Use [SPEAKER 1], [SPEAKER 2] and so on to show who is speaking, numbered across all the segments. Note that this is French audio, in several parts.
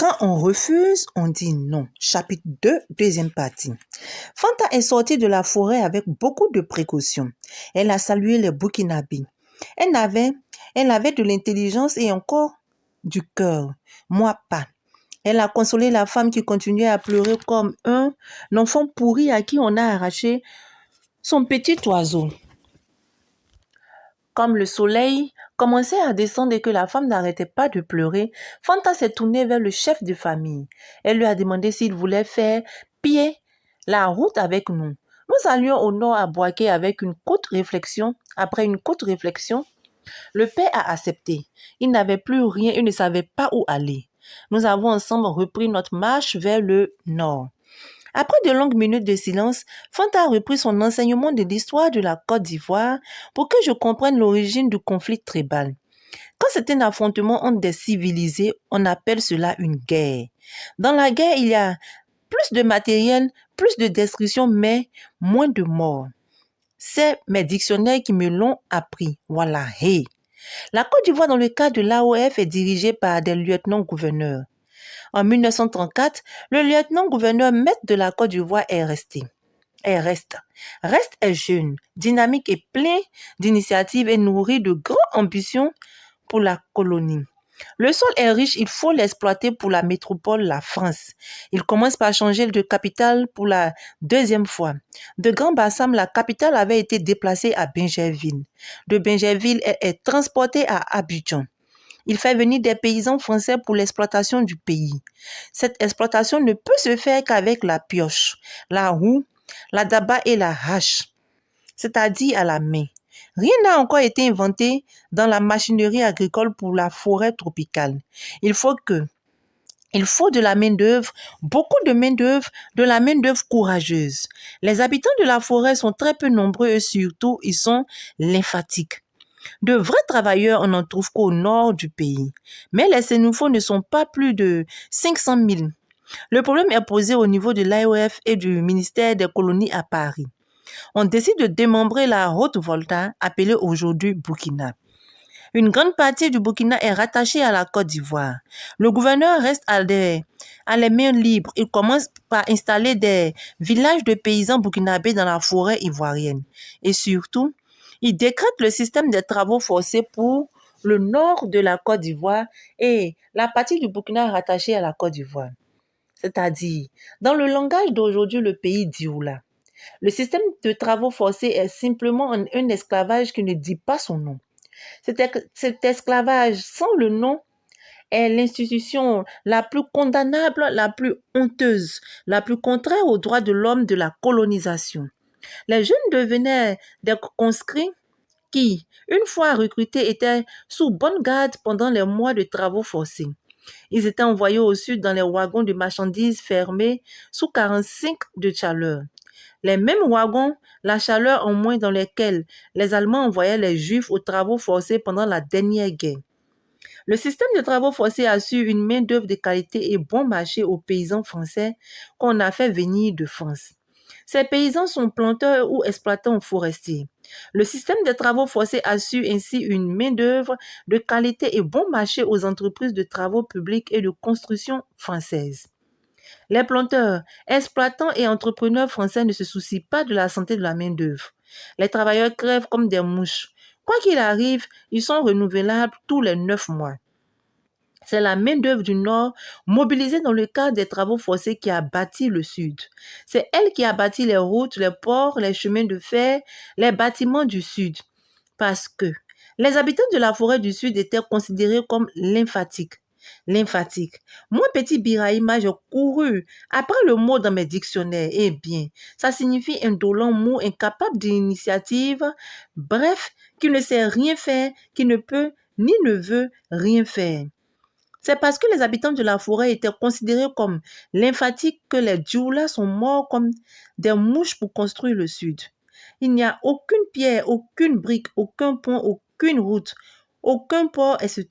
[SPEAKER 1] Quand on refuse, on dit non. Chapitre 2, deuxième partie. Fanta est sortie de la forêt avec beaucoup de précautions. Elle a salué les Burkinabés. Elle avait de l'intelligence et encore du cœur. Moi, pas. Elle a consolé la femme qui continuait à pleurer comme un enfant pourri à qui on a arraché son petit oiseau. Comme le soleil commençait à descendre et que la femme n'arrêtait pas de pleurer, Fanta s'est tournée vers le chef de famille. Elle lui a demandé s'il voulait faire pied la route avec nous. Nous allions au nord à Boaké avec une courte réflexion. Après une courte réflexion, le père a accepté. Il n'avait plus rien, il ne savait pas où aller. Nous avons ensemble repris notre marche vers le nord. Après de longues minutes de silence, Fanta a repris son enseignement de l'histoire de la Côte d'Ivoire pour que je comprenne l'origine du conflit tribal. Quand c'est un affrontement entre des civilisés, on appelle cela une guerre. Dans la guerre, il y a plus de matériel, plus de destruction, mais moins de morts. C'est mes dictionnaires qui me l'ont appris. Voilà, hey. La Côte d'Ivoire, dans le cadre de l'AOF, est dirigée par des lieutenants-gouverneurs. En 1934, le lieutenant-gouverneur maître de la Côte d'Ivoire est resté. Reste est jeune, dynamique et plein d'initiatives et nourri de grandes ambitions pour la colonie. Le sol est riche, il faut l'exploiter pour la métropole, la France. Il commence par changer de capitale pour la deuxième fois. De Grand Bassam, la capitale avait été déplacée à Bingerville. De Bingerville, elle est transportée à Abidjan. Il fait venir des paysans français pour l'exploitation du pays. Cette exploitation ne peut se faire qu'avec la pioche, la roue, la daba et la hache, c'est-à-dire à la main. Rien n'a encore été inventé dans la machinerie agricole pour la forêt tropicale. Il faut de la main-d'œuvre, beaucoup de main-d'œuvre, de la main-d'œuvre courageuse. Les habitants de la forêt sont très peu nombreux et surtout, ils sont lymphatiques. De vrais travailleurs, on n'en trouve qu'au nord du pays. Mais les Sénoufos ne sont pas plus de 500 000. Le problème est posé au niveau de l'AOF et du ministère des colonies à Paris. On décide de démembrer la Haute-Volta, appelée aujourd'hui Burkina. Une grande partie du Burkina est rattachée à la Côte d'Ivoire. Le gouverneur reste à les mains libres. Il commence par installer des villages de paysans burkinabés dans la forêt ivoirienne. Et surtout, il décrète le système des travaux forcés pour le nord de la Côte d'Ivoire et la partie du Burkina rattachée à la Côte d'Ivoire. C'est-à-dire, dans le langage d'aujourd'hui, le pays Dioula. Le système de travaux forcés est simplement un esclavage qui ne dit pas son nom. Cet esclavage sans le nom est l'institution la plus condamnable, la plus honteuse, la plus contraire aux droits de l'homme de la colonisation. Les jeunes devenaient des conscrits qui, une fois recrutés, étaient sous bonne garde pendant les mois de travaux forcés. Ils étaient envoyés au sud dans les wagons de marchandises fermés sous 45 de chaleur. Les mêmes wagons, la chaleur en moins dans lesquels les Allemands envoyaient les Juifs aux travaux forcés pendant la dernière guerre. Le système de travaux forcés assure une main-d'œuvre de qualité et bon marché aux paysans français qu'on a fait venir de France. Ces paysans sont planteurs ou exploitants forestiers. Le système de travaux forcés assure ainsi une main-d'œuvre de qualité et bon marché aux entreprises de travaux publics et de construction françaises. Les planteurs, exploitants et entrepreneurs français ne se soucient pas de la santé de la main-d'œuvre. Les travailleurs crèvent comme des mouches. Quoi qu'il arrive, ils sont renouvelables tous les 9 mois. C'est la main-d'œuvre du Nord, mobilisée dans le cadre des travaux forcés, qui a bâti le Sud. C'est elle qui a bâti les routes, les ports, les chemins de fer, les bâtiments du Sud. Parce que les habitants de la forêt du Sud étaient considérés comme lymphatiques. Moi, petit Biraïma, j'ai couru après le mot dans mes dictionnaires. Eh bien, ça signifie indolent, mou, incapable d'initiative, bref, qui ne sait rien faire, qui ne peut ni ne veut rien faire. C'est parce que les habitants de la forêt étaient considérés comme lymphatiques que les Dioula sont morts comme des mouches pour construire le Sud. Il n'y a aucune pierre, aucune brique, aucun pont, aucune route, aucun port, etc.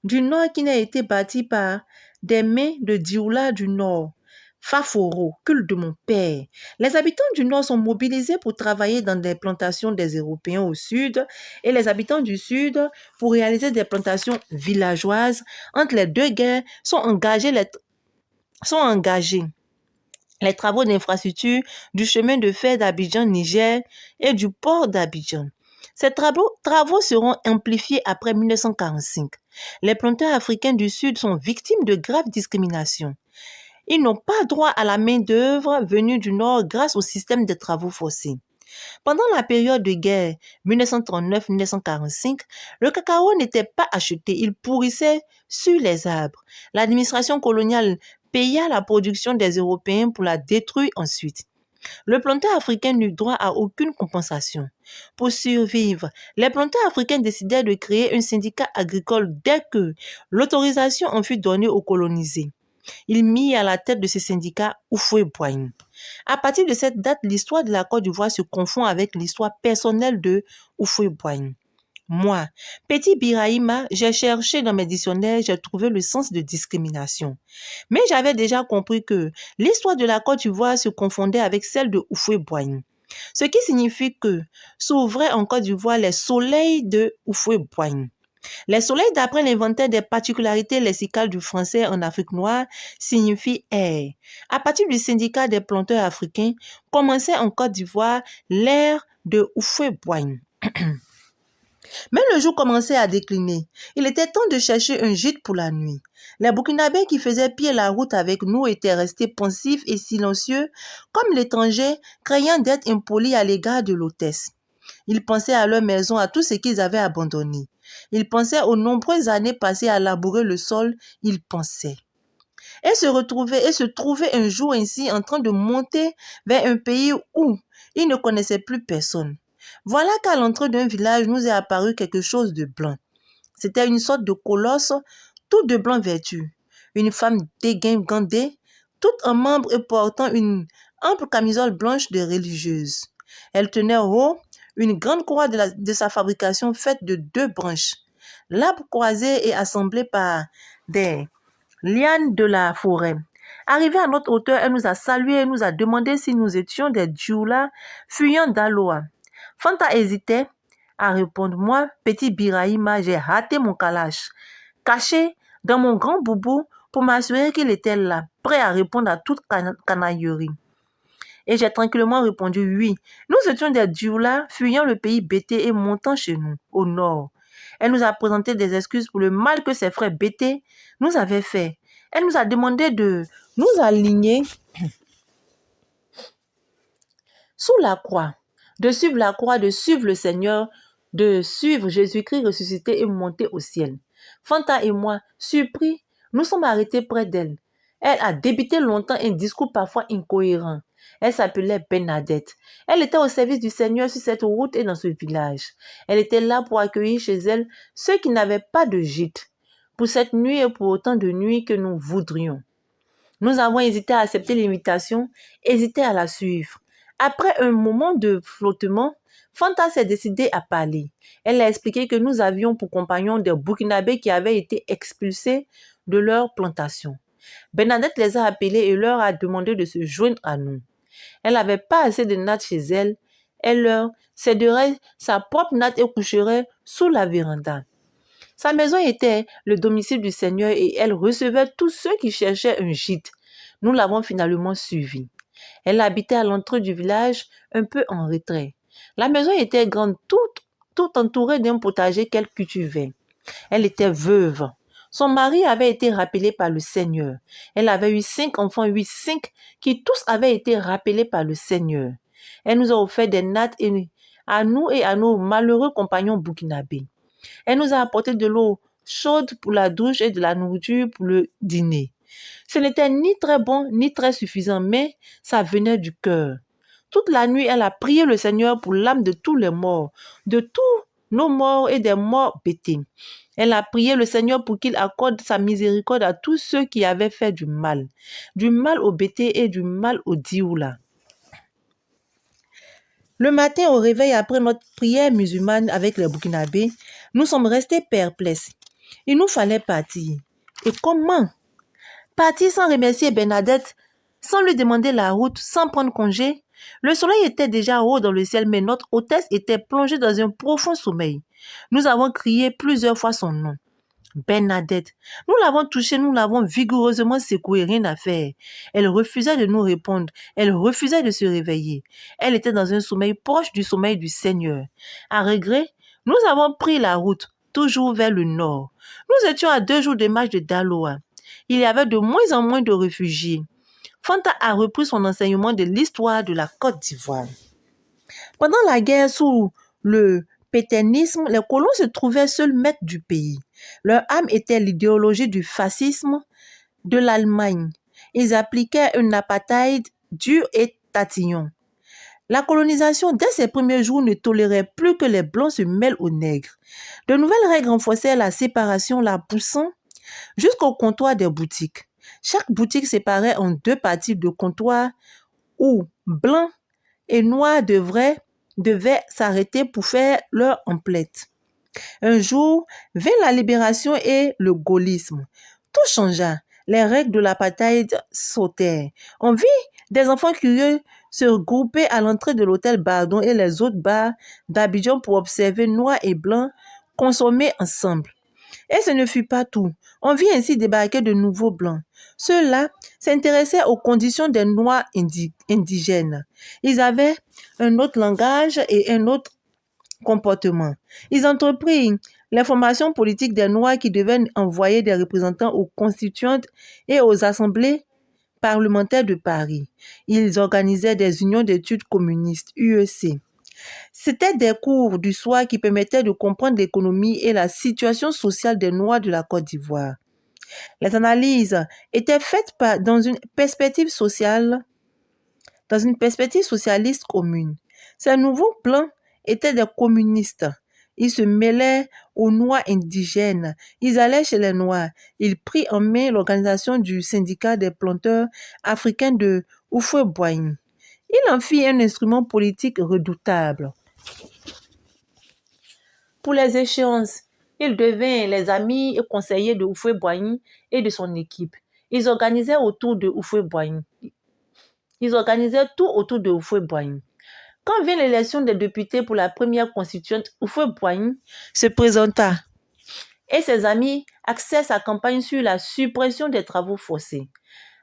[SPEAKER 1] du Nord qui n'a été bâti par des mains de Dioula du Nord. Faforo, culte de mon père. Les habitants du Nord sont mobilisés pour travailler dans des plantations des Européens au Sud et les habitants du Sud pour réaliser des plantations villageoises. Entre les deux guerres sont engagés les travaux d'infrastructure du chemin de fer d'Abidjan, Niger et du port d'Abidjan. Ces travaux seront amplifiés après 1945. Les planteurs africains du Sud sont victimes de graves discriminations. Ils n'ont pas droit à la main-d'œuvre venue du Nord grâce au système de travaux forcés. Pendant la période de guerre 1939-1945, le cacao n'était pas acheté, il pourrissait sur les arbres. L'administration coloniale paya la production des Européens pour la détruire ensuite. Le planteur africain n'eut droit à aucune compensation. Pour survivre, les planteurs africains décidèrent de créer un syndicat agricole dès que l'autorisation en fut donnée aux colonisés. Il mit à la tête de ce syndicat Houphouët-Boigny. À partir de cette date, l'histoire de la Côte d'Ivoire se confond avec l'histoire personnelle de Houphouët-Boigny. Moi, petit Birahima, j'ai cherché dans mes dictionnaires, j'ai trouvé le sens de discrimination. Mais j'avais déjà compris que l'histoire de la Côte d'Ivoire se confondait avec celle de Houphouët-Boigny. Ce qui signifie que s'ouvraient en Côte d'Ivoire les soleils de Houphouët-Boigny. Les soleils, d'après l'inventaire des particularités lexicales du français en Afrique noire, signifient air. À partir du syndicat des planteurs africains, commençait en Côte d'Ivoire l'ère de Houphouët-Boigny. Mais le jour commençait à décliner. Il était temps de chercher un gîte pour la nuit. Les Burkinabés qui faisaient pied la route avec nous étaient restés pensifs et silencieux, comme l'étranger, craignant d'être impolis à l'égard de l'hôtesse. Ils pensaient à leur maison, à tout ce qu'ils avaient abandonné. Ils pensaient aux nombreuses années passées à labourer le sol. Ils pensaient. Et se trouvaient un jour ainsi en train de monter vers un pays où ils ne connaissaient plus personne. Voilà qu'à l'entrée d'un village nous est apparu quelque chose de blanc. C'était une sorte de colosse, tout de blanc vêtu. Une femme dégingandée, toute en membre et portant une ample camisole blanche de religieuse. Elle tenait haut une grande croix de sa fabrication faite de 2 branches. L'arbre croisé et assemblé par des lianes de la forêt. Arrivée à notre hauteur, elle nous a salués et nous a demandé si nous étions des Dioula fuyant d'Aloa. Fanta hésitait à répondre. Moi, petit Birahima, j'ai raté mon kalash, caché dans mon grand boubou pour m'assurer qu'il était là, prêt à répondre à toute canaillerie. Et j'ai tranquillement répondu oui. Nous étions des Dioula fuyant le pays Bété et montant chez nous, au nord. Elle nous a présenté des excuses pour le mal que ses frères Bété nous avaient fait. Elle nous a demandé de nous aligner sous la croix, de suivre la croix, de suivre le Seigneur, de suivre Jésus-Christ ressuscité et monté au ciel. Fanta et moi, surpris, nous sommes arrêtés près d'elle. Elle a débité longtemps un discours parfois incohérent. Elle s'appelait Bernadette. Elle était au service du Seigneur sur cette route et dans ce village. Elle était là pour accueillir chez elle ceux qui n'avaient pas de gîte, pour cette nuit et pour autant de nuits que nous voudrions. Nous avons hésité à accepter l'invitation, hésité à la suivre. Après un moment de flottement, Fanta s'est décidée à parler. Elle a expliqué que nous avions pour compagnons des Burkinabés qui avaient été expulsés de leur plantation. Bernadette les a appelés et leur a demandé de se joindre à nous. Elle n'avait pas assez de nattes chez elle. Elle leur céderait sa propre natte et coucherait sous la véranda. Sa maison était le domicile du Seigneur et elle recevait tous ceux qui cherchaient un gîte. Nous l'avons finalement suivie. Elle habitait à l'entrée du village, un peu en retrait. La maison était grande, toute entourée d'un potager qu'elle cultivait. Elle était veuve. Son mari avait été rappelé par le Seigneur. Elle avait eu 5 enfants, 5 qui tous avaient été rappelés par le Seigneur. Elle nous a offert des nattes à nous et à nos malheureux compagnons burkinabés. Elle nous a apporté de l'eau chaude pour la douche et de la nourriture pour le dîner. Ce n'était ni très bon ni très suffisant, mais ça venait du cœur. Toute la nuit, elle a prié le Seigneur pour l'âme de tous les morts, de tous nos morts et des morts bêtés. Elle a prié le Seigneur pour qu'il accorde sa miséricorde à tous ceux qui avaient fait du mal aux bêtés et du mal aux dioula. Le matin au réveil, après notre prière musulmane avec les Burkinabés, nous sommes restés perplexes. Il nous fallait partir. Et comment? Partir sans remercier Bernadette, sans lui demander la route, sans prendre congé. Le soleil était déjà haut dans le ciel, mais notre hôtesse était plongée dans un profond sommeil. Nous avons crié plusieurs fois son nom. Bernadette. Nous l'avons touchée, nous l'avons vigoureusement secouée, rien à faire. Elle refusait de nous répondre, elle refusait de se réveiller. Elle était dans un sommeil proche du sommeil du Seigneur. À regret, nous avons pris la route, toujours vers le nord. Nous étions à 2 jours de marche de Daloa. Il y avait de moins en moins de réfugiés. Fanta a repris son enseignement de l'histoire de la Côte d'Ivoire. Pendant la guerre sous le pétainisme, les colons se trouvaient seuls maîtres du pays. Leur âme était l'idéologie du fascisme de l'Allemagne. Ils appliquaient un apartheid dur et tatillon. La colonisation, dès ses premiers jours, ne tolérait plus que les Blancs se mêlent aux nègres. De nouvelles règles renforçaient la séparation, la poussant jusqu'au comptoir des boutiques. Chaque boutique séparait en 2 parties de comptoir où blancs et noirs devaient s'arrêter pour faire leur emplette. Un jour vint la libération et le gaullisme. Tout changea. Les règles de l'apartheid sautèrent. On vit des enfants curieux se regrouper à l'entrée de l'hôtel Bardon et les autres bars d'Abidjan pour observer noirs et blancs consommer ensemble. Et ce ne fut pas tout. On vit ainsi débarquer de nouveaux blancs. Ceux-là s'intéressaient aux conditions des Noirs indigènes. Ils avaient un autre langage et un autre comportement. Ils entreprirent l'information politique des Noirs qui devaient envoyer des représentants aux constituantes et aux assemblées parlementaires de Paris. Ils organisaient des unions d'études communistes, UEC. C'était des cours du soir qui permettaient de comprendre l'économie et la situation sociale des Noirs de la Côte d'Ivoire. Les analyses étaient faites dans une perspective socialiste commune. Ces nouveaux blancs étaient des communistes. Ils se mêlaient aux Noirs indigènes. Ils allaient chez les Noirs. Ils prirent en main l'organisation du syndicat des planteurs africains de Houphouët-Boigny. Il en fit un instrument politique redoutable. Pour les échéances, ils devinrent les amis et conseillers de Houphouët-Boigny et de son équipe. Ils organisaient tout autour de Houphouët-Boigny. Quand vint l'élection des députés pour la première constituante, Houphouët-Boigny se présenta et ses amis axèrent sa campagne sur la suppression des travaux forcés.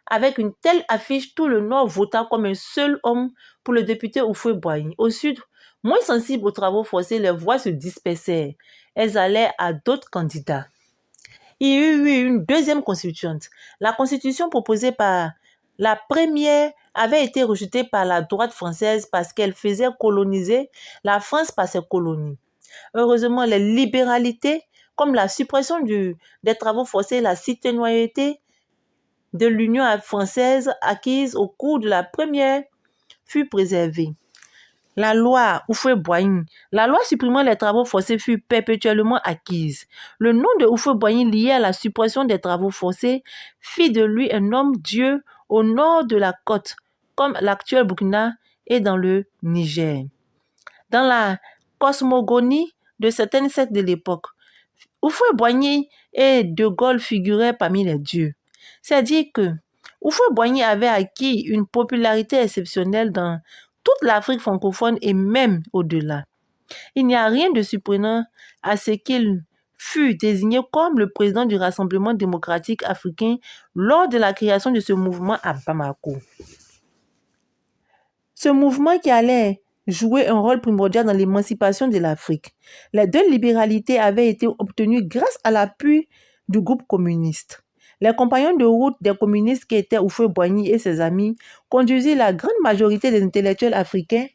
[SPEAKER 1] Avec une telle affiche, tout le Nord vota comme un seul homme pour le député Houphouët-Boigny. Au Sud, moins sensibles aux travaux forcés, les voix se dispersèrent. Elles allaient à d'autres candidats. Il y eut une deuxième constituante. La constitution proposée par la première avait été rejetée par la droite française parce qu'elle faisait coloniser la France par ses colonies. Heureusement, les libéralités, comme la suppression des travaux forcés et la citoyenneté de l'Union française acquise au cours de la première fut préservée. La loi Houphouët-Boigny, la loi supprimant les travaux forcés fut perpétuellement acquise. Le nom de Houphouët-Boigny lié à la suppression des travaux forcés fit de lui un homme-dieu au nord de la côte, comme l'actuel Burkina et dans le Niger. Dans la cosmogonie de certaines sectes de l'époque, Houphouët-Boigny et De Gaulle figuraient parmi les dieux. C'est dire que Houphouët-Boigny avait acquis une popularité exceptionnelle dans toute l'Afrique francophone et même au-delà. Il n'y a rien de surprenant à ce qu'il fut désigné comme le président du Rassemblement démocratique africain lors de la création de ce mouvement à Bamako. Ce mouvement qui allait jouer un rôle primordial dans l'émancipation de l'Afrique. Les 2 libéralités avaient été obtenues grâce à l'appui du groupe communiste. Les compagnons de route des communistes qui étaient Houphouët-Boigny et ses amis conduisirent la grande majorité des intellectuels africains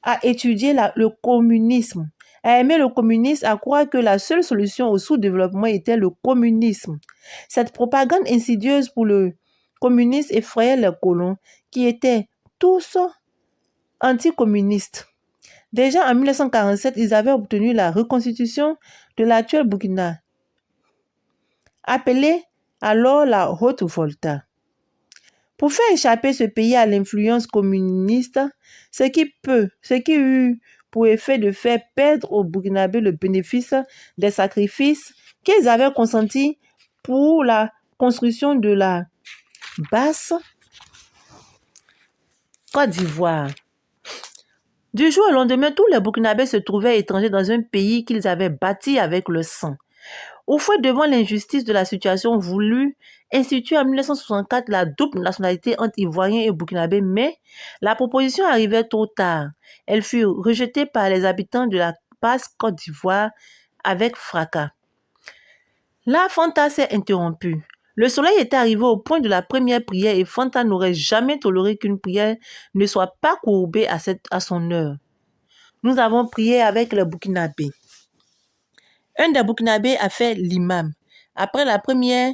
[SPEAKER 1] à étudier le communisme, à aimer le communisme, à croire que la seule solution au sous-développement était le communisme. Cette propagande insidieuse pour le communisme effrayait les colons qui étaient tous anticommunistes. Déjà en 1947, ils avaient obtenu la reconstitution de l'actuel Burkina, appelée alors la Haute-Volta. Pour faire échapper ce pays à l'influence communiste, ce qui eut pour effet de faire perdre aux Burkinabés le bénéfice des sacrifices qu'ils avaient consentis pour la construction de la base Côte d'Ivoire. Du jour au lendemain, tous les Burkinabés se trouvaient étrangers dans un pays qu'ils avaient bâti avec le sang. Au fait, devant l'injustice de la situation, voulut instituer en 1964 la double nationalité entre Ivoiriens et Burkinabés, mais la proposition arrivait trop tard. Elle fut rejetée par les habitants de la basse Côte d'Ivoire avec fracas. La Fanta s'est interrompue. Le soleil était arrivé au point de la première prière et Fanta n'aurait jamais toléré qu'une prière ne soit pas courbée à son heure. Nous avons prié avec les Burkinabés. Un des Burkinabés a fait l'imam. Après la prière,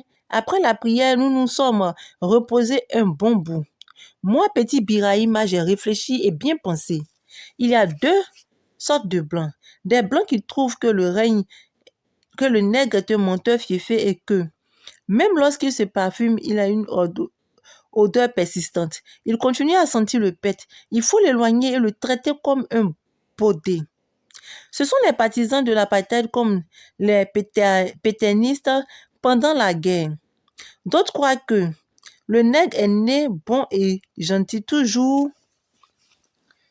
[SPEAKER 1] nous nous sommes reposés un bon bout. Moi, petit Birahima, j'ai réfléchi et bien pensé. Il y a deux sortes de blancs. Des blancs qui trouvent que le nègre est un menteur fiefé et que, même lorsqu'il se parfume, il a une odeur persistante. Il continue à sentir le pet. Il faut l'éloigner et le traiter comme un baudet. Ce sont les partisans de l'apartheid comme les pétainistes pendant la guerre. D'autres croient que le nègre est né bon et gentil, toujours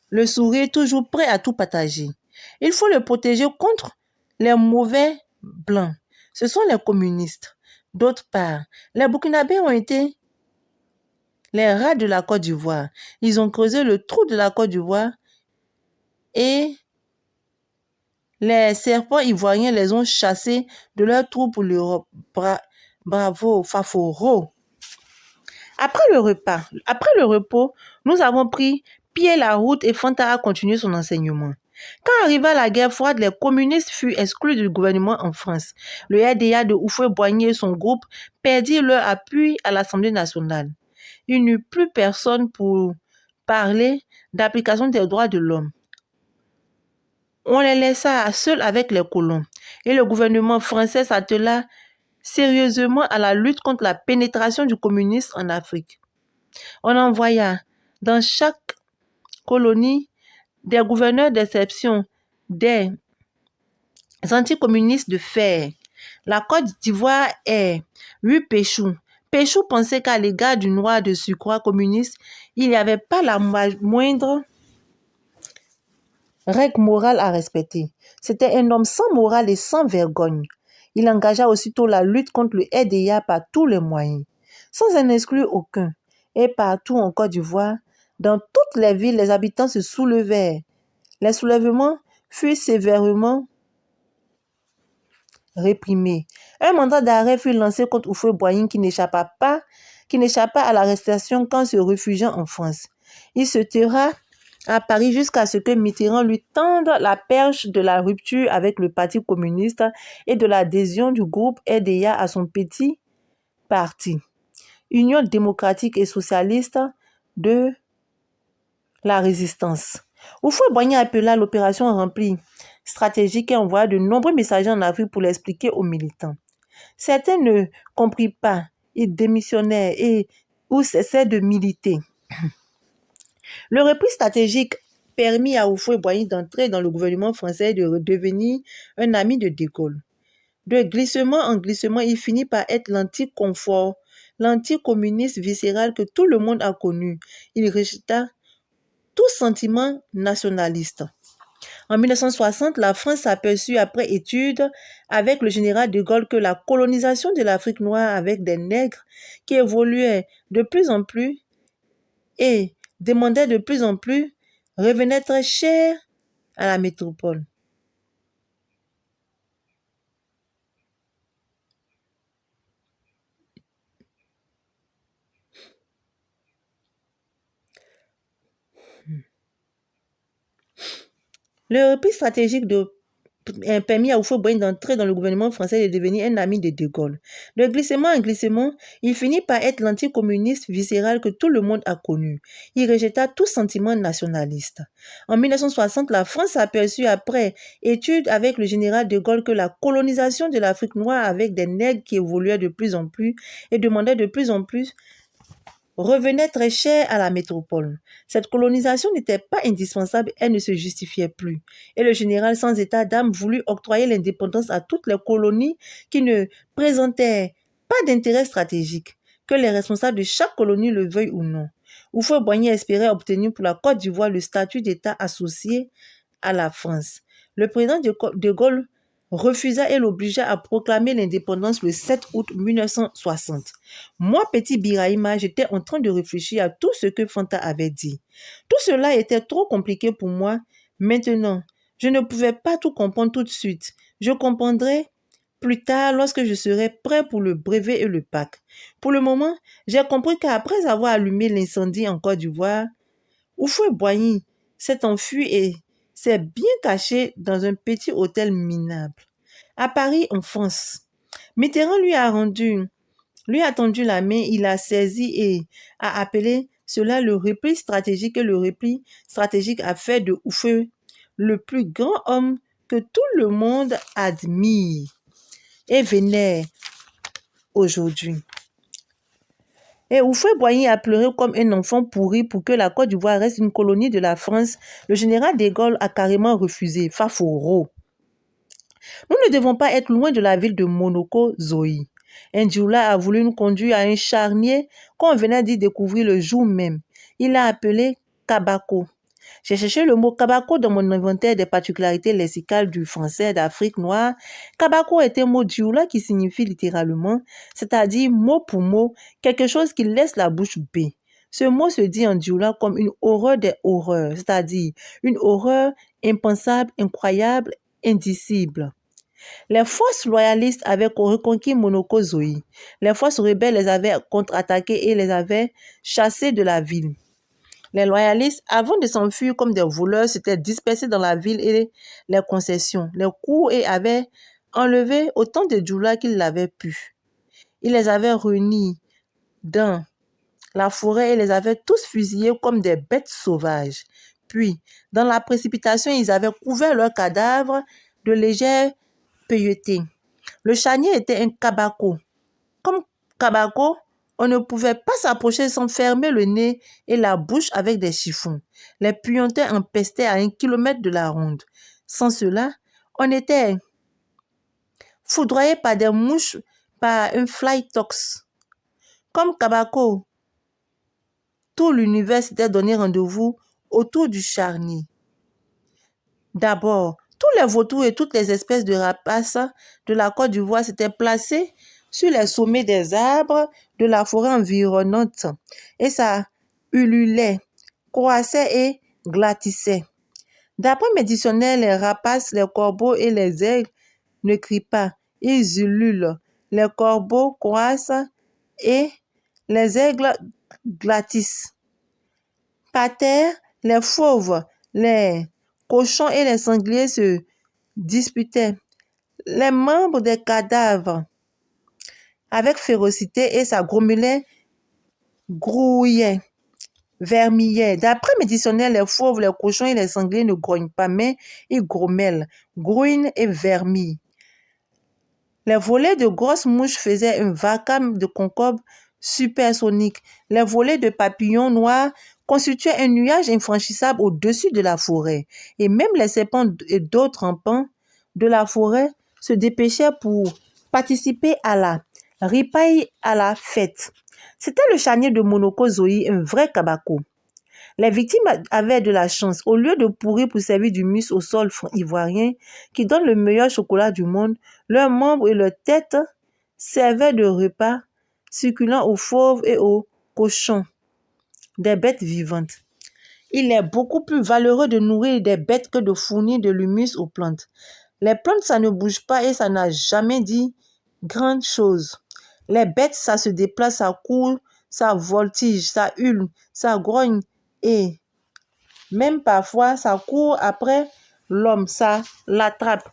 [SPEAKER 1] le sourire, toujours prêt à tout partager. Il faut le protéger contre les mauvais blancs. Ce sont les communistes. D'autre part, les Burkinabés ont été les rats de la Côte d'Ivoire. Ils ont creusé le trou de la Côte d'Ivoire et les serpents ivoiriens les ont chassés de leur trou pour l'Europe. Bravo, Faforo. Après le repos, nous avons pris pied la route et Fanta a continué son enseignement. Quand arriva la guerre froide, les communistes furent exclus du gouvernement en France. Le RDA de Houphouët-Boigny et son groupe perdirent leur appui à l'Assemblée nationale. Il n'y eut plus personne pour parler d'application des droits de l'homme. On les laissa seuls avec les colons et le gouvernement français s'attela sérieusement à la lutte contre la pénétration du communisme en Afrique. On envoya dans chaque colonie des gouverneurs d'exception, des anticommunistes de fer. La Côte d'Ivoire est Rue Péchou. Péchou pensait qu'à l'égard du noir de surcroît communiste, il n'y avait pas la moindre règle morale à respecter. C'était un homme sans morale et sans vergogne. Il engagea aussitôt la lutte contre le RDA par tous les moyens, sans en exclure aucun. Et partout en Côte d'Ivoire, dans toutes les villes, les habitants se soulevèrent. Les soulèvements furent sévèrement réprimés. Un mandat d'arrêt fut lancé contre Houphouët-Boigny qui n'échappa à l'arrestation qu'en se réfugiant en France. Il se terra à Paris jusqu'à ce que Mitterrand lui tende la perche de la rupture avec le Parti communiste et de l'adhésion du groupe RDA à son petit parti, Union démocratique et socialiste de la résistance. Houphouët-Boigny appela l'opération Rempli stratégique et envoya de nombreux messagers en Afrique pour l'expliquer aux militants. Certains ne comprirent pas, ils démissionnèrent ou cessaient de militer. Le repli stratégique permit à Houphouët-Boigny d'entrer dans le gouvernement français et de redevenir un ami de De Gaulle. De glissement en glissement, il finit par être l'anticommuniste viscéral que tout le monde a connu. Il rejeta tout sentiment nationaliste. En 1960, la France s'aperçut après étude avec le général de Gaulle que la colonisation de l'Afrique noire avec des nègres qui évoluaient de plus en plus et demandaient de plus en plus revenait très cher à la métropole. Le repli stratégique permis à Houphouët-Boigny d'entrer dans le gouvernement français et de devenir un ami de De Gaulle. De glissement en glissement, il finit par être l'anticommuniste viscéral que tout le monde a connu. Il rejeta tout sentiment nationaliste. En 1960, la France s'aperçut après étude avec le général de Gaulle que la colonisation de l'Afrique noire avec des nègres qui évoluaient de plus en plus et demandaient de plus en plus revenait très cher à la métropole. Cette colonisation n'était pas indispensable, elle ne se justifiait plus. Et le général sans état d'âme voulut octroyer l'indépendance à toutes les colonies qui ne présentaient pas d'intérêt stratégique, que les responsables de chaque colonie le veuillent ou non. Houphouët-Boigny espérait obtenir pour la Côte d'Ivoire le statut d'État associé à la France. Le président de Gaulle refusa et l'obligea à proclamer l'indépendance le 7 août 1960. Moi, petit Birahima, j'étais en train de réfléchir à tout ce que Fanta avait dit. Tout cela était trop compliqué pour moi. Maintenant, je ne pouvais pas tout comprendre tout de suite. Je comprendrai plus tard lorsque je serai prêt pour le brevet et le bac. Pour le moment, j'ai compris qu'après avoir allumé l'incendie en Côte d'Ivoire, Houphouët-Boigny s'est enfui et s'est bien caché dans un petit hôtel minable. À Paris, en France, Mitterrand lui a tendu la main, il a saisi et a appelé cela le repli stratégique, et le repli stratégique a fait de Houphouët le plus grand homme que tout le monde admire et vénère aujourd'hui. Et Houphouët-Boigny a pleuré comme un enfant pourri pour que la Côte d'Ivoire reste une colonie de la France. Le général de Gaulle a carrément refusé. Faforo. Nous ne devons pas être loin de la ville de Monoko-Zoï. Un djoula a voulu nous conduire à un charnier qu'on venait d'y découvrir le jour même. Il l'a appelé Kabako. J'ai cherché le mot Kabako dans mon inventaire des particularités lexicales du français d'Afrique noire. Kabako est un mot djoula qui signifie littéralement, c'est-à-dire mot pour mot, quelque chose qui laisse la bouche bée. Ce mot se dit en djoula comme une horreur des horreurs, c'est-à-dire une horreur impensable, incroyable, indicible. Les forces loyalistes avaient reconquis Monoko-Zoï. Les forces rebelles les avaient contre-attaquées et les avaient chassés de la ville. Les loyalistes, avant de s'enfuir comme des voleurs, s'étaient dispersés dans la ville et les concessions, les cours et avaient enlevé autant de djoulas qu'ils l'avaient pu. Ils les avaient réunis dans la forêt et les avaient tous fusillés comme des bêtes sauvages. Puis, dans la précipitation, ils avaient couvert leurs cadavres de légères feuilletés. Le charnier était un kabako. Comme kabako, on ne pouvait pas s'approcher sans fermer le nez et la bouche avec des chiffons. Les puantins empestaient à 1 kilomètre de la ronde. Sans cela, on était foudroyé par des mouches, par un fly tox. Comme kabako, tout l'univers s'était donné rendez-vous autour du charnier. D'abord, tous les vautours et toutes les espèces de rapaces de la Côte d'Ivoire s'étaient placés sur les sommets des arbres de la forêt environnante et ça ululait, croissait et glattissait. D'après mes dictionnaires, les rapaces, les corbeaux et les aigles ne crient pas, ils ululent. Les corbeaux croissent et les aigles glattissent. Par terre, les fauves, les cochons et les sangliers se disputaient les membres des cadavres avec férocité et ça grommelait, grouillait, vermillait. D'après mes dictionnaires, les fauves, les cochons et les sangliers ne grognent pas, mais ils grommellent, grouillent et vermillent. Les volées de grosses mouches faisaient un vacarme de concorde supersonique. Les volées de papillons noirs constituaient un nuage infranchissable au-dessus de la forêt. Et même les serpents et d'autres rampants de la forêt se dépêchaient pour participer à la ripaille, à la fête. C'était le charnier de Monoko-Zoï, un vrai kabako. Les victimes avaient de la chance. Au lieu de pourrir pour servir du mus au sol ivoirien qui donne le meilleur chocolat du monde, leurs membres et leurs têtes servaient de repas succulents aux fauves et aux cochons, des bêtes vivantes. Il est beaucoup plus valeureux de nourrir des bêtes que de fournir de l'humus aux plantes. Les plantes, ça ne bouge pas et ça n'a jamais dit grande chose. Les bêtes, ça se déplace, ça court, ça voltige, ça hurle, ça grogne et même parfois ça court après l'homme, ça l'attrape,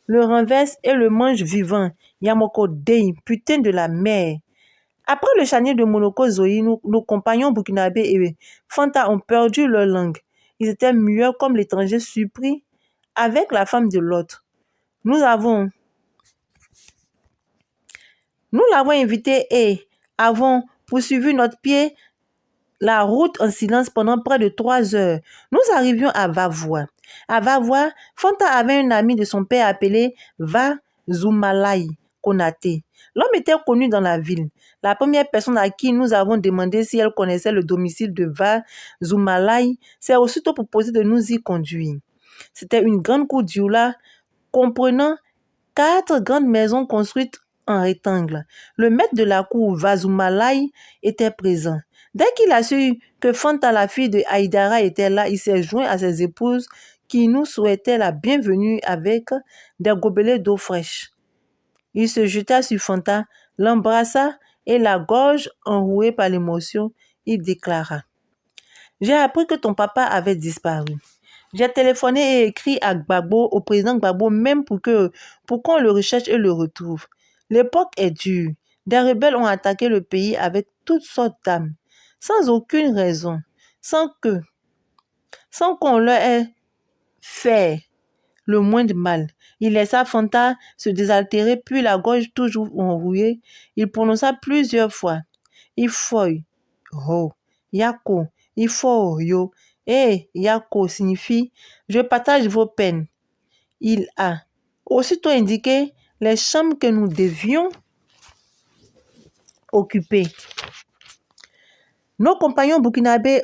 [SPEAKER 1] le renverse et le mange vivant. Yamoko Dey, putain de la mer. Après le charnier de Monoko-Zoï, nos compagnons burkinabés et Fanta ont perdu leur langue. Ils étaient muets comme l'étranger surpris avec la femme de l'autre. Nous l'avons invité et avons poursuivi notre pied la route en silence pendant près de 3 heures. Nous arrivions à Vavois. À Vavois, Fanta avait un ami de son père appelé Va Zoumalai. Konaté. L'homme était connu dans la ville. La première personne à qui nous avons demandé si elle connaissait le domicile de Vazoumalai s'est aussitôt proposé de nous y conduire. C'était une grande cour d'Ioula comprenant 4 grandes maisons construites en rectangle. Le maître de la cour, Vazoumalai, était présent. Dès qu'il a su que Fanta, la fille de Haïdara, était là, il s'est joint à ses épouses qui nous souhaitaient la bienvenue avec des gobelets d'eau fraîche. Il se jeta sur Fanta, l'embrassa et la gorge enrouée par l'émotion, il déclara: « J'ai appris que ton papa avait disparu. J'ai téléphoné et écrit à Gbagbo, au président Gbagbo, même pour qu'on le recherche et le retrouve. L'époque est dure. Des rebelles ont attaqué le pays avec toutes sortes d'armes, sans aucune raison, sans qu'on leur ait fait le moindre mal. » Il laissa Fanta se désaltérer, puis la gorge toujours enrouée, il prononça plusieurs fois: « Ifoy, ho, Yako, Ifo, yo. » Et Yako signifie « je partage vos peines ». Il a aussitôt indiqué les chambres que nous devions occuper. Nos compagnons burkinabés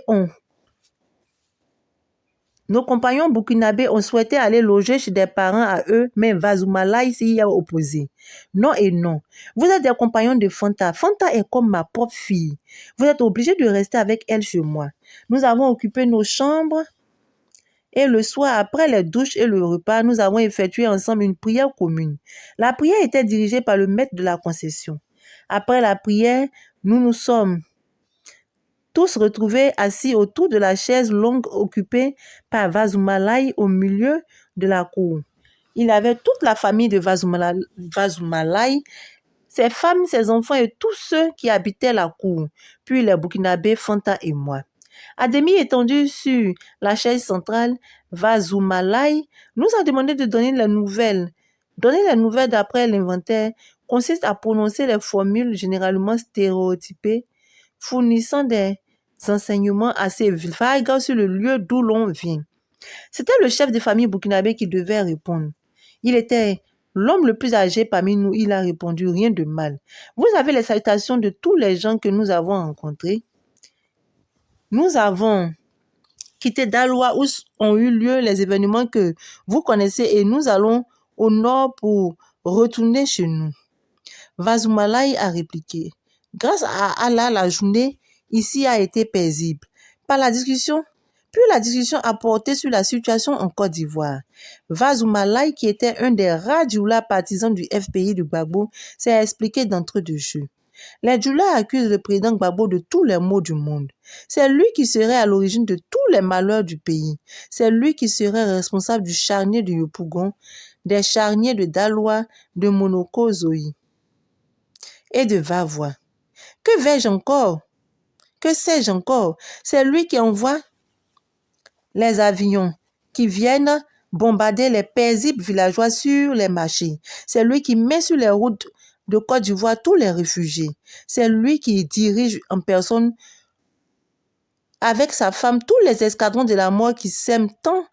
[SPEAKER 1] ont souhaité aller loger chez des parents à eux, mais Vazoumalai s'y a opposé. Non et non. Vous êtes des compagnons de Fanta. Fanta est comme ma propre fille. Vous êtes obligés de rester avec elle chez moi. Nous avons occupé nos chambres et le soir, après les douches et le repas, nous avons effectué ensemble une prière commune. La prière était dirigée par le maître de la concession. Après la prière, nous nous sommes tous retrouvés assis autour de la chaise longue occupée par Vazoumalai au milieu de la cour. Il avait toute la famille de Vazoumalai, ses femmes, ses enfants et tous ceux qui habitaient la cour, puis les Burkinabés, Fanta et moi. À demi étendu sur la chaise centrale, Vazoumalai nous a demandé de donner les nouvelles. Donner les nouvelles d'après l'inventaire consiste à prononcer les formules généralement stéréotypées, fournissant des enseignements assez vagues sur le lieu d'où l'on vient. C'était le chef de famille burkinabé qui devait répondre. Il était l'homme le plus âgé parmi nous. Il a répondu: rien de mal. Vous avez les salutations de tous les gens que nous avons rencontrés. Nous avons quitté Daloa où ont eu lieu les événements que vous connaissez et nous allons au nord pour retourner chez nous. Vazoumalai a répliqué: grâce à Allah, la journée ici a été paisible. Puis la discussion a porté sur la situation en Côte d'Ivoire. Vazoumalai, qui était un des rares Djoula partisans du FPI de Gbagbo, s'est expliqué d'entrée de jeu. Les Djoula accusent le président Gbagbo de tous les maux du monde. C'est lui qui serait à l'origine de tous les malheurs du pays. C'est lui qui serait responsable du charnier de Yopougon, des charniers de Daloa, de Monoko Zoï et de Vavois. Que vais-je encore? Que sais-je encore? C'est lui qui envoie les avions qui viennent bombarder les paisibles villageois sur les marchés. C'est lui qui met sur les routes de Côte d'Ivoire tous les réfugiés. C'est lui qui dirige en personne avec sa femme tous les escadrons de la mort qui sèment tant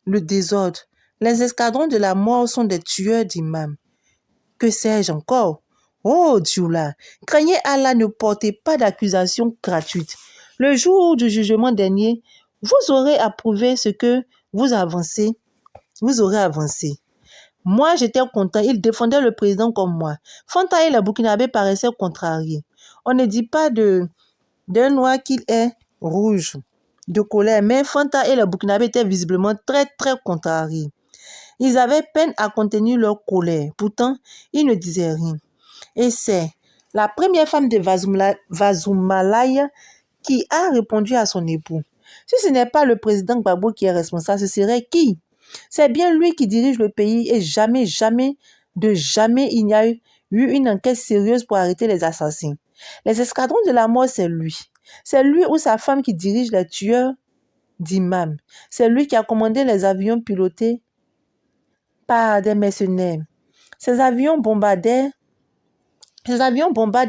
[SPEAKER 1] le désordre. Les escadrons de la mort sont des tueurs d'imams. Que sais-je encore? Oh Djoula, craignez Allah, ne portez pas d'accusations gratuites. Le jour du jugement dernier, vous aurez approuvé ce que vous aurez avancé. Moi, j'étais content, il défendait le président comme moi. Fanta et les Burkinabés paraissaient contrariés. On ne dit pas d'un noir qu'il est rouge de colère, mais Fanta et les Burkinabés étaient visiblement très, très contrariés. Ils avaient peine à contenir leur colère. Pourtant, ils ne disaient rien. Et c'est la première femme de Vazoumalai qui a répondu à son époux. Si ce n'est pas le président Gbagbo qui est responsable, ce serait qui? C'est bien lui qui dirige le pays et jamais il n'y a eu une enquête sérieuse pour arrêter les assassins. Les escadrons de la mort, c'est lui. C'est lui ou sa femme qui dirige les tueurs d'imams. C'est lui qui a commandé les avions pilotés par des mercenaires. Ces avions bombardent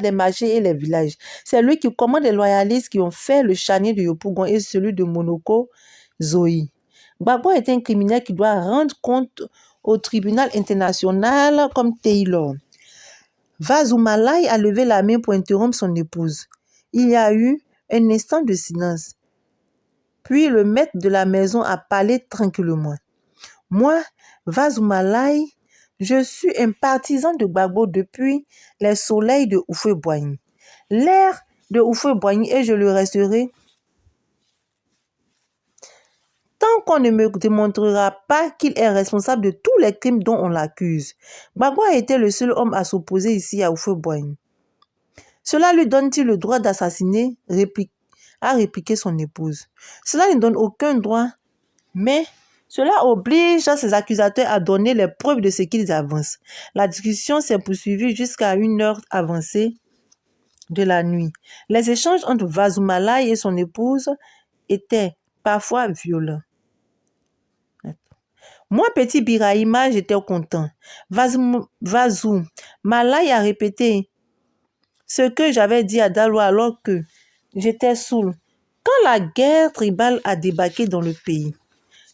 [SPEAKER 1] les marchés et les villages. C'est lui qui commande les loyalistes qui ont fait le charnier de Yopougon et celui de Monoko Zoï. Gbagbo est un criminel qui doit rendre compte au tribunal international comme Taylor. Vazoumalaï a levé la main pour interrompre son épouse. Il y a eu un instant de silence. Puis le maître de la maison a parlé tranquillement. Moi, Vazoumalaï, je suis un partisan de Gbagbo depuis les soleils de Houphouët-Boigny. L'ère de Houphouët-Boigny et je le resterai tant qu'on ne me démontrera pas qu'il est responsable de tous les crimes dont on l'accuse. Gbagbo a été le seul homme à s'opposer ici à Houphouët-Boigny. Cela lui donne-t-il le droit d'assassiner, a répliqué son épouse. Cela ne donne aucun droit, mais cela oblige ses accusateurs à donner les preuves de ce qu'ils avancent. La discussion s'est poursuivie jusqu'à une heure avancée de la nuit. Les échanges entre Vazoumalaï et son épouse étaient parfois violents. Moi, petit Birahima, j'étais content. Vazoumalaï a répété ce que j'avais dit à Dalo alors que j'étais saoul. Quand la guerre tribale a débarqué dans le pays.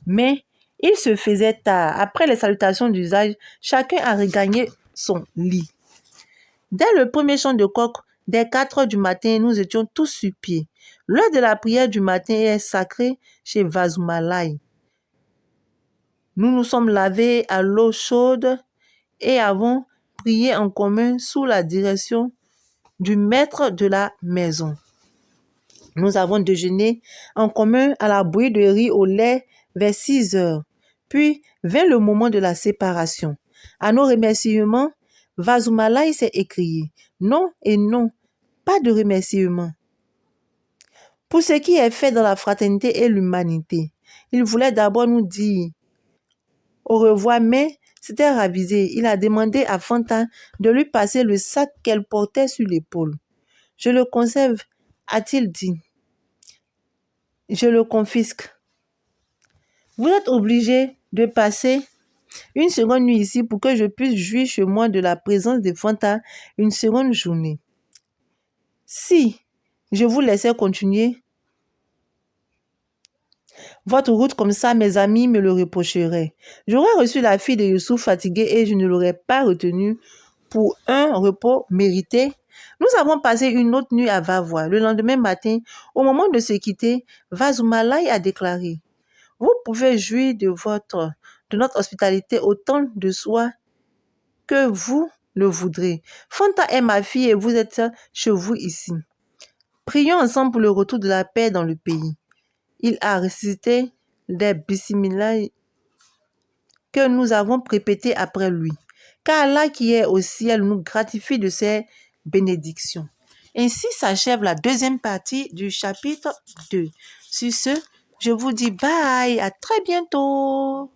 [SPEAKER 1] Mais il se faisait tard. Après les salutations d'usage, chacun a regagné son lit. Dès le premier chant de coq, dès 4 heures du matin, nous étions tous sur pied. L'heure de la prière du matin est sacrée chez Vazoumalaï. Nous nous sommes lavés à l'eau chaude et avons prié en commun sous la direction du maître de la maison. Nous avons déjeuné en commun à la bouillie de riz au lait vers 6 heures. Puis vint le moment de la séparation. À nos remerciements, Vazoumalaï s'est écrié « Non et non, pas de remerciements. Pour ce qui est fait dans la fraternité et l'humanité, il voulait d'abord nous dire au revoir, mais c'était ravisé. Il a demandé à Fanta de lui passer le sac qu'elle portait sur l'épaule. Je le conserve, a-t-il dit. Je le confisque. Vous êtes obligé de passer une seconde nuit ici pour que je puisse jouir chez moi de la présence de Fanta une seconde journée. Si je vous laissais continuer votre route comme ça, mes amis me le reprocheraient. J'aurais reçu la fille de Youssouf fatiguée et je ne l'aurais pas retenue pour un repos mérité. Nous avons passé une autre nuit à Vavois. Le lendemain matin, au moment de se quitter, Vazoumalaï a déclaré « Vous pouvez jouir de notre hospitalité autant de soi que vous le voudrez. Fanta est ma fille et vous êtes chez vous ici. Prions ensemble pour le retour de la paix dans le pays. » Il a récité des bismillah que nous avons répétés après lui. Qu'Allah qui est au ciel nous gratifie de ses bénédictions. Ainsi s'achève la deuxième partie du chapitre 2. Sur ce, je vous dis bye, à très bientôt.